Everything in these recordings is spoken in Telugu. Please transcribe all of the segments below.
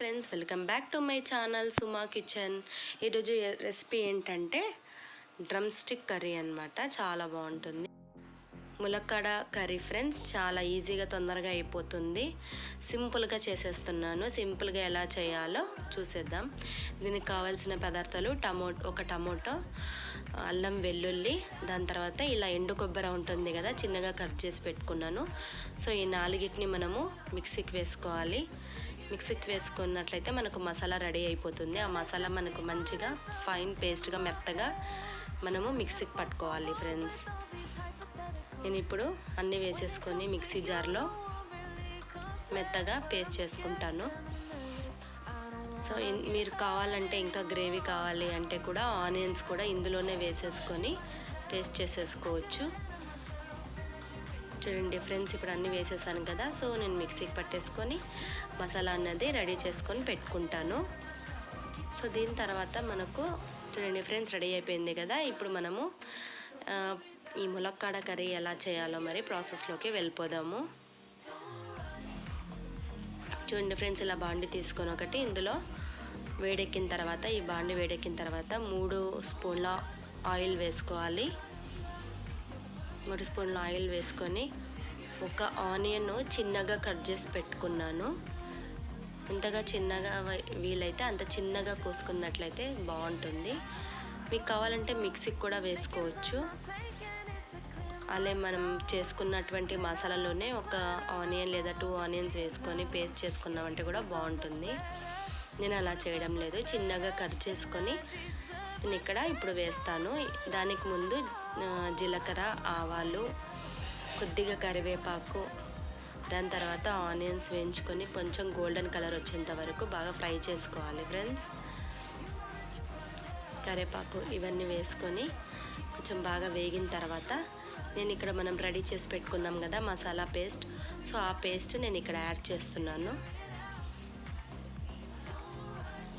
Friends, welcome back to my channel Suma kitchen. ఈరోజు రెసిపీ ఏంటంటే డ్రమ్ స్టిక్ కర్రీ అనమాట. చాలా బాగుంటుంది. ములక్కాడ కర్రీ ఫ్రెండ్స్, చాలా ఈజీగా తొందరగా అయిపోతుంది. సింపుల్గా చేసేస్తున్నాను. సింపుల్గా ఎలా చేయాలో చూసేద్దాం. దీనికి కావాల్సిన పదార్థాలు ఒక టమోటో, అల్లం వెల్లుల్లి, దాని తర్వాత ఇలా ఎండు కొబ్బరి ఉంటుంది కదా, చిన్నగా కట్ చేసి పెట్టుకున్నాను. సో ఈ నాలుగిటిని మనము మిక్సీకి వేసుకోవాలి. మిక్సీకి వేసుకున్నట్లయితే మనకు మసాలా రెడీ అయిపోతుంది. ఆ మసాలా మనకు మంచిగా ఫైన్ పేస్ట్గా మెత్తగా మనము మిక్సీకి పట్టుకోవాలి ఫ్రెండ్స్. నేను ఇప్పుడు అన్నీ వేసేసుకొని మిక్సీ జార్లో మెత్తగా పేస్ట్ చేసుకుంటాను. సో మీరు కావాలంటే ఇంకా గ్రేవీ కావాలి అంటే కూడా ఆనియన్స్ కూడా ఇందులోనే వేసేసుకొని పేస్ట్ చేసేసుకోవచ్చు. చూడండి ఫ్రెండ్స్, ఇప్పుడు అన్నీ వేసేసాను కదా. సో నేను మిక్సీకి పట్టేసుకొని మసాలా అన్నది రెడీ చేసుకొని పెట్టుకుంటాను. సో దీని తర్వాత మనకు చూడండి ఫ్రెండ్స్, రెడీ అయిపోయింది కదా. ఇప్పుడు మనము ఈ ములక్కాడ కర్రీ ఎలా చేయాలో మరి ప్రాసెస్లోకి వెళ్ళిపోదాము. చూడండి ఫ్రెండ్స్, ఇలా బాండి తీసుకొని ఒకటి ఇందులో వేడెక్కిన తర్వాత, ఈ బాండి వేడెక్కిన తర్వాత 3 స్పూన్ల ఆయిల్ వేసుకోవాలి. 3 స్పూన్ల ఆయిల్ వేసుకొని ఒక ఆనియన్ చిన్నగా కట్ చేసి పెట్టుకున్నాను. ఎంతగా చిన్నగా వీలైతే అంత చిన్నగా కోసుకున్నట్లయితే బాగుంటుంది. మీకు కావాలంటే మిక్సీకి కూడా వేసుకోవచ్చు. అలా మనం చేసుకున్నటువంటి మసాలాలోనే ఒక ఆనియన్ లేదా 2 ఆనియన్స్ వేసుకొని పేస్ట్ చేసుకున్నామంటే కూడా బాగుంటుంది. నేను అలా చేయడం లేదు, చిన్నగా కట్ చేసుకొని నేను ఇక్కడ ఇప్పుడు వేస్తాను. దానికి ముందు జీలకర్ర, ఆవాలు, కొద్దిగా కరివేపాకు, దాని తర్వాత ఆనియన్స్ వేయించుకొని కొంచెం గోల్డెన్ కలర్ వచ్చేంత వరకు బాగా ఫ్రై చేసుకోవాలి ఫ్రెండ్స్. కరివేపాకు ఇవన్నీ వేసుకొని కొంచెం బాగా వేగిన తర్వాత నేను ఇక్కడ మనం రెడీ చేసి పెట్టుకున్నాం కదా మసాలా పేస్ట్, సో ఆ పేస్ట్ నేను ఇక్కడ యాడ్ చేస్తున్నాను.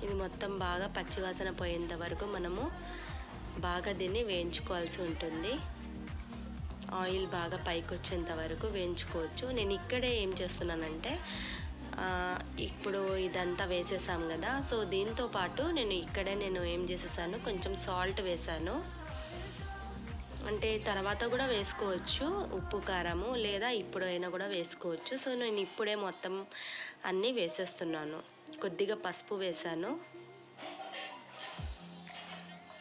ఇది మొత్తం బాగా పచ్చివాసన పోయేంత వరకు మనము బాగా దీన్ని వేయించుకోవాల్సి ఉంటుంది. ఆయిల్ బాగా పైకి వచ్చేంత వరకు వేయించుకోవచ్చు. నేను ఇక్కడే ఏం చేస్తున్నానంటే, ఇప్పుడు ఇదంతా వేసేసాం కదా, సో దీంతో పాటు నేను ఏం చేసేసాను, కొంచెం సాల్ట్ వేసాను. అంటే తర్వాత కూడా వేసుకోవచ్చు, ఉప్పు కారము, లేదా ఇప్పుడైనా కూడా వేసుకోవచ్చు. సో నేను ఇప్పుడే మొత్తం అన్నీ వేసేస్తున్నాను. కొద్దిగా పసుపు వేసాను.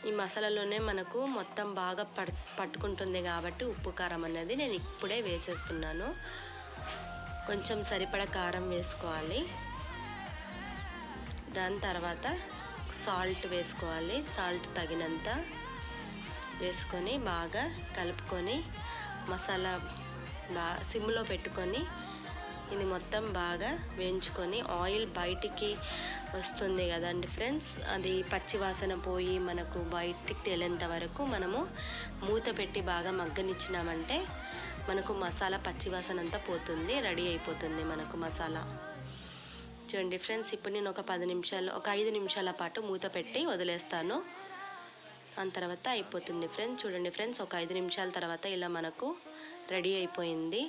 ఈ మసాలాలోనే మనకు మొత్తం బాగా పట్టుకుంటుంది కాబట్టి ఉప్పు కారం అనేది నేను ఇప్పుడే వేసేస్తున్నాను. కొంచెం సరిపడా కారం వేసుకోవాలి. దాని తర్వాత సాల్ట్ వేసుకోవాలి. సాల్ట్ తగినంత వేసుకొని బాగా కలుపుకొని మసాలా సిమ్లో పెట్టుకొని ఇది మొత్తం బాగా వేయించుకొని ఆయిల్ బయటికి వస్తుంది కదండి ఫ్రెండ్స్, అది పచ్చి వాసన పోయి మనకు బయటికి తేలేంత వరకు మనము మూత పెట్టి బాగా మగ్గనిచ్చినామంటే మనకు మసాలా పచ్చి వాసన అంతా పోతుంది, రెడీ అయిపోతుంది మనకు మసాలా. చూడండి ఫ్రెండ్స్, ఇప్పుడు నేను ఒక 5 నిమిషాల పాటు మూత పెట్టి వదిలేస్తాను. దాని తర్వాత అయిపోతుంది ఫ్రెండ్స్. చూడండి ఫ్రెండ్స్, ఒక 5 నిమిషాల తర్వాత ఇలా మనకు రెడీ అయిపోయింది.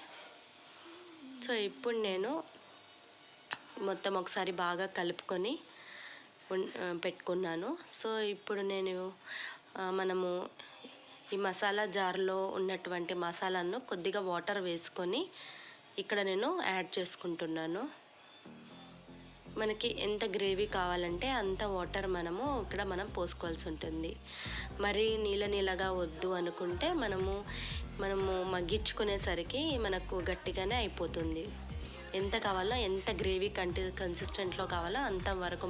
సో ఇప్పుడు నేను మొత్తం ఒకసారి బాగా కలుపుకొని పెట్టుకున్నాను. సో ఇప్పుడు మనము ఈ మసాలా జార్లో ఉన్నటువంటి మసాలాను కొద్దిగా వాటర్ వేసుకొని ఇక్కడ నేను యాడ్ చేసుకుంటున్నాను. మనకి ఎంత గ్రేవీ కావాలంటే అంత వాటర్ మనం పోసుకోవాల్సి ఉంటుంది. మరి నీళ్ళగా వద్దు అనుకుంటే మనము మగ్గించుకునేసరికి మనకు గట్టిగానే అయిపోతుంది. ఎంత కావాలో, ఎంత గ్రేవీ కన్సిస్టెంట్లో కావాలో అంత వరకు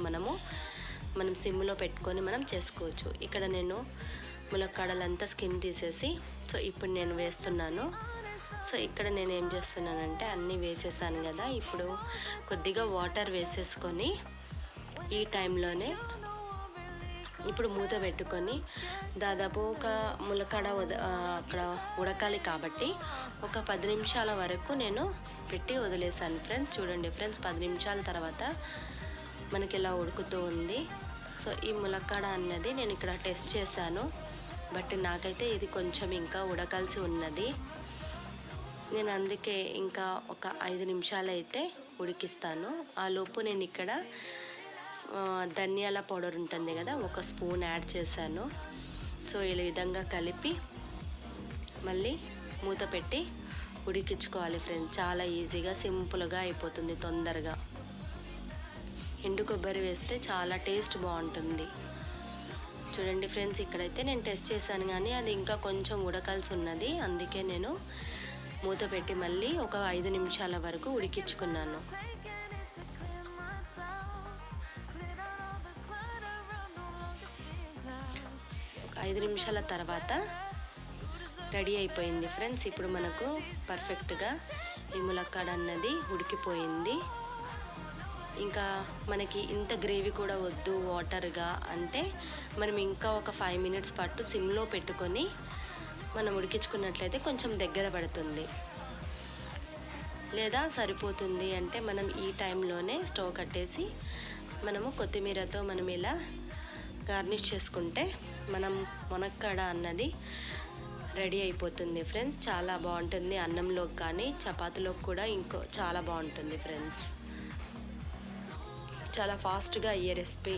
మనం సిమ్లో పెట్టుకొని మనం చేసుకోవచ్చు. ఇక్కడ నేను ములక్కాడలంతా స్కిన్ తీసేసి సో ఇప్పుడు నేను వేస్తున్నాను. సో ఇక్కడ నేను ఏం చేస్తున్నానంటే అన్నీ వేసేసాను కదా, ఇప్పుడు కొద్దిగా వాటర్ వేసేసుకొని ఈ టైంలోనే ఇప్పుడు మూత పెట్టుకొని దాదాపు ఒక ములక్కాడ అక్కడ ఉడకాలి కాబట్టి ఒక 10 నిమిషాల వరకు నేను పెట్టి వదిలేసాను ఫ్రెండ్స్. చూడండి ఫ్రెండ్స్, 10 నిమిషాల తర్వాత మనకి ఇలా ఉడుకుతూ ఉంది. సో ఈ ములక్కాడ అన్నది నేను ఇక్కడ టెస్ట్ చేశాను, బట్ నాకైతే ఇది కొంచెం ఇంకా ఉడకాల్సి ఉన్నది. నేను అందుకే ఇంకా ఒక 5 నిమిషాలు అయితే ఉడికిస్తాను. ఆ లోపు నేను ఇక్కడ ధనియాల పౌడర్ ఉంటుంది కదా, 1 స్పూన్ యాడ్ చేశాను. సో ఈ విధంగా కలిపి మళ్ళీ మూత పెట్టి ఉడికించుకోవాలి ఫ్రెండ్స్. చాలా ఈజీగా సింపుల్గా అయిపోతుంది, తొందరగా. ఎండు కొబ్బరి వేస్తే చాలా టేస్ట్ బాగుంటుంది. చూడండి ఫ్రెండ్స్, ఇక్కడైతే నేను టెస్ట్ చేశాను కానీ అది ఇంకా కొంచెం ఉడకాల్సి ఉన్నది. అందుకే నేను మూత పెట్టి మళ్ళీ ఒక 5 నిమిషాల వరకు ఉడికించుకున్నాను. ఒక 5 నిమిషాల తర్వాత రెడీ అయిపోయింది ఫ్రెండ్స్. ఇప్పుడు మనకు పర్ఫెక్ట్గా ఈ ములక్కాడ అన్నది ఉడికిపోయింది. ఇంకా మనకి ఇంత గ్రేవీ కూడా వద్దు వాటర్గా అంటే మనం ఇంకా ఒక 5 మినిట్స్ పాటు సిమ్లో పెట్టుకొని మనం ఉడికించుకున్నట్లయితే కొంచెం దగ్గర పడుతుంది. లేదా సరిపోతుంది అంటే మనం ఈ టైంలోనే స్టవ్ కట్టేసి మనము కొత్తిమీరతో మనం ఇలా గార్నిష్ చేసుకుంటే మనం మునక్కాడ అన్నది రెడీ అయిపోతుంది ఫ్రెండ్స్. చాలా బాగుంటుంది. అన్నంలోకి కానీ చపాతీలోకి కూడా ఇంకో చాలా బాగుంటుంది ఫ్రెండ్స్. చాలా ఫాస్ట్గా అయ్యే రెసిపీ